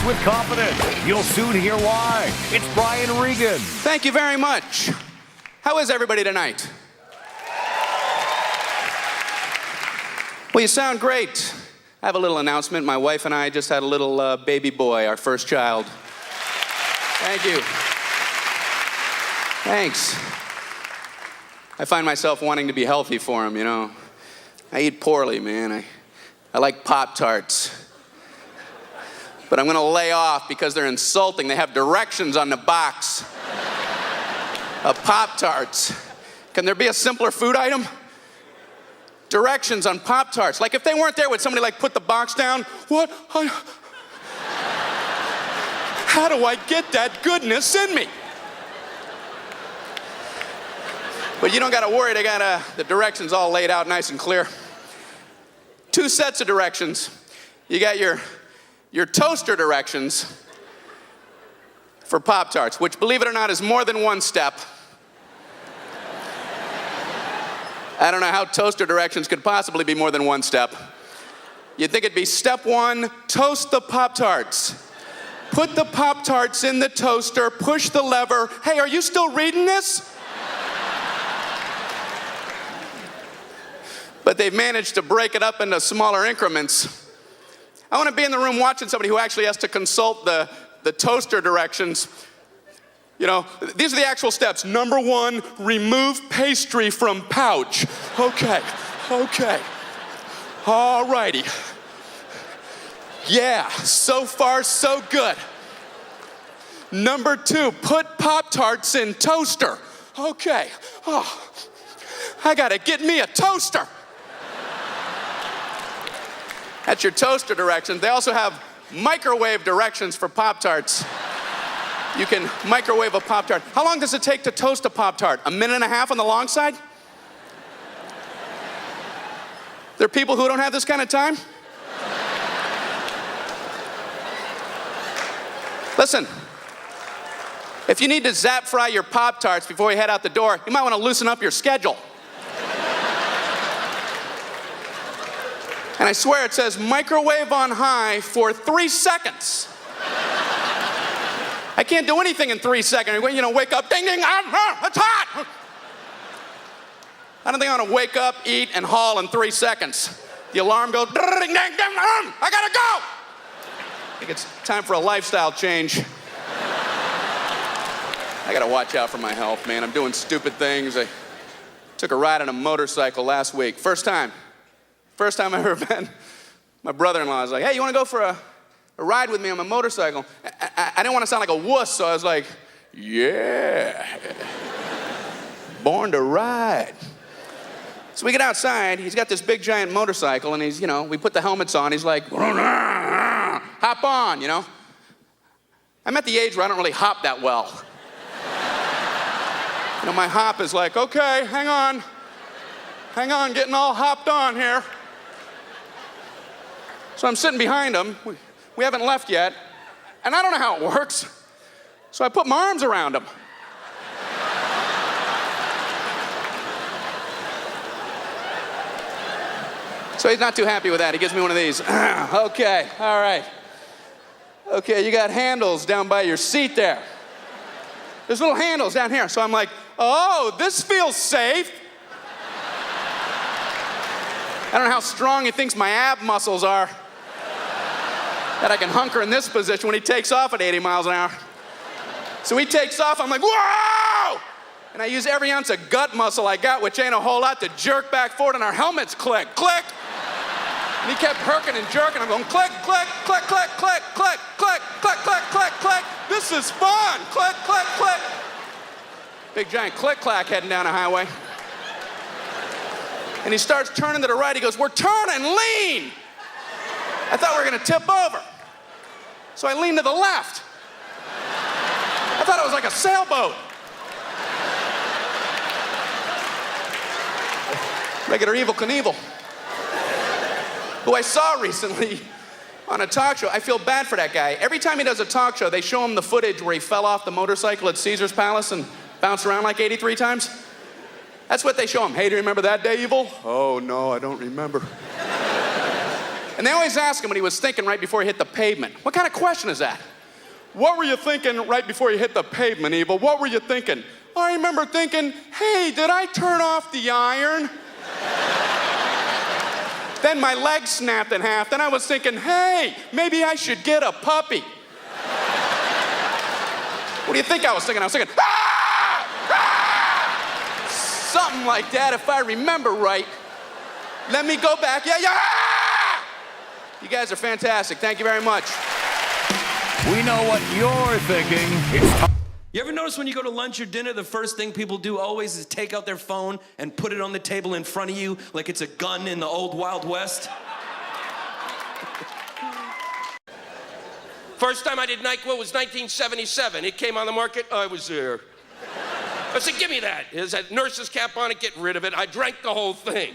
Sports with confidence. You'll soon hear why. It's Brian Regan. Thank you very much. How is everybody tonight? Well, you sound great. I have a little announcement. My wife and I just had a little baby boy, our first child. Thank you. Thanks. I find myself wanting to be healthy for him, you know. I eat poorly, man. I like Pop-Tarts. But I'm gonna lay off because they're insulting. They have directions on the box of Pop-Tarts. Can there be a simpler food item? Directions on Pop-Tarts. Like if they weren't there, would somebody like put the box down? What? How do I get that goodness in me? But you don't gotta worry, they got the directions all laid out nice and clear. 2 sets of directions. You got your toaster directions for Pop-Tarts, which, believe it or not, is more than 1 step. I don't know how toaster directions could possibly be more than 1 step. You'd think it'd be step 1, toast the Pop-Tarts. Put the Pop-Tarts in the toaster, push the lever. Hey, are you still reading this? But they've managed to break it up into smaller increments. I want to be in the room watching somebody who actually has to consult the toaster directions. You know, these are the actual steps. Number 1, remove pastry from pouch. Okay. All righty. Yeah, so far so good. Number 2, put Pop-Tarts in toaster. Okay. Oh, I gotta get me a toaster. That's your toaster directions. They also have microwave directions for Pop-Tarts. You can microwave a Pop-Tart. How long does it take to toast a Pop-Tart? 1.5 minutes on the long side? There are people who don't have this kind of time? Listen, if you need to zap fry your Pop-Tarts before you head out the door, you might want to loosen up your schedule. And I swear it says microwave on high for 3 seconds. I can't do anything in 3 seconds. You know, wake up, ding, ding, it's hot. I don't think I want to wake up, eat, and haul in 3 seconds. The alarm goes, ding, ding, ding, I gotta go. I think it's time for a lifestyle change. I gotta watch out for my health, man. I'm doing stupid things. I took a ride on a motorcycle last week. First time I ever been. My brother-in-law was like, hey, you want to go for a ride with me on my motorcycle? I didn't want to sound like a wuss, so I was like, yeah. Born to ride. So we get outside. He's got this big, giant motorcycle, and he's, you know, we put the helmets on. He's like, hop on, you know. I'm at the age where I don't really hop that well. You know, my hop is like, okay, hang on, getting all hopped on here. So I'm sitting behind him. We haven't left yet, and I don't know how it works. So I put my arms around him. So he's not too happy with that. He gives me one of these. Okay, all right. Okay, you got handles down by your seat there. There's little handles down here. So I'm like, oh, this feels safe. I don't know how strong he thinks my ab muscles are that I can hunker in this position when he takes off at 80 miles an hour. So he takes off, I'm like, whoa! And I use every ounce of gut muscle I got, which ain't a whole lot, to jerk back forward, and our helmets click. And he kept herking and jerking. I'm going, click, click, click, click, click, click, click, click, click, click, click. This is fun. Click, click, click. Big giant click-clack heading down a highway. And he starts turning to the right. He goes, we're turning, lean. I thought we were gonna tip over. So I leaned to the left. I thought it was like a sailboat. Regular Evel Knievel, who I saw recently on a talk show. I feel bad for that guy. Every time he does a talk show, they show him the footage where he fell off the motorcycle at Caesar's Palace and bounced around like 83 times. That's what they show him. Hey, do you remember that day, Evel? Oh, no, I don't remember. And they always ask him what he was thinking right before he hit the pavement. What kind of question is that? What were you thinking right before you hit the pavement, Evil? What were you thinking? I remember thinking, hey, did I turn off the iron? Then my leg snapped in half. Then I was thinking, hey, maybe I should get a puppy. What do you think I was thinking? I was thinking, ah! Ah! Something like that, if I remember right. Let me go back. Yeah, yeah! You guys are fantastic. Thank you very much. We know what you're thinking. It's time. You ever notice when you go to lunch or dinner, the first thing people do always is take out their phone and put it on the table in front of you like it's a gun in the old Wild West? First time I did NyQuil was 1977. It came on the market, I was there. I said, give me that. It has a nurse's cap on it, get rid of it. I drank the whole thing.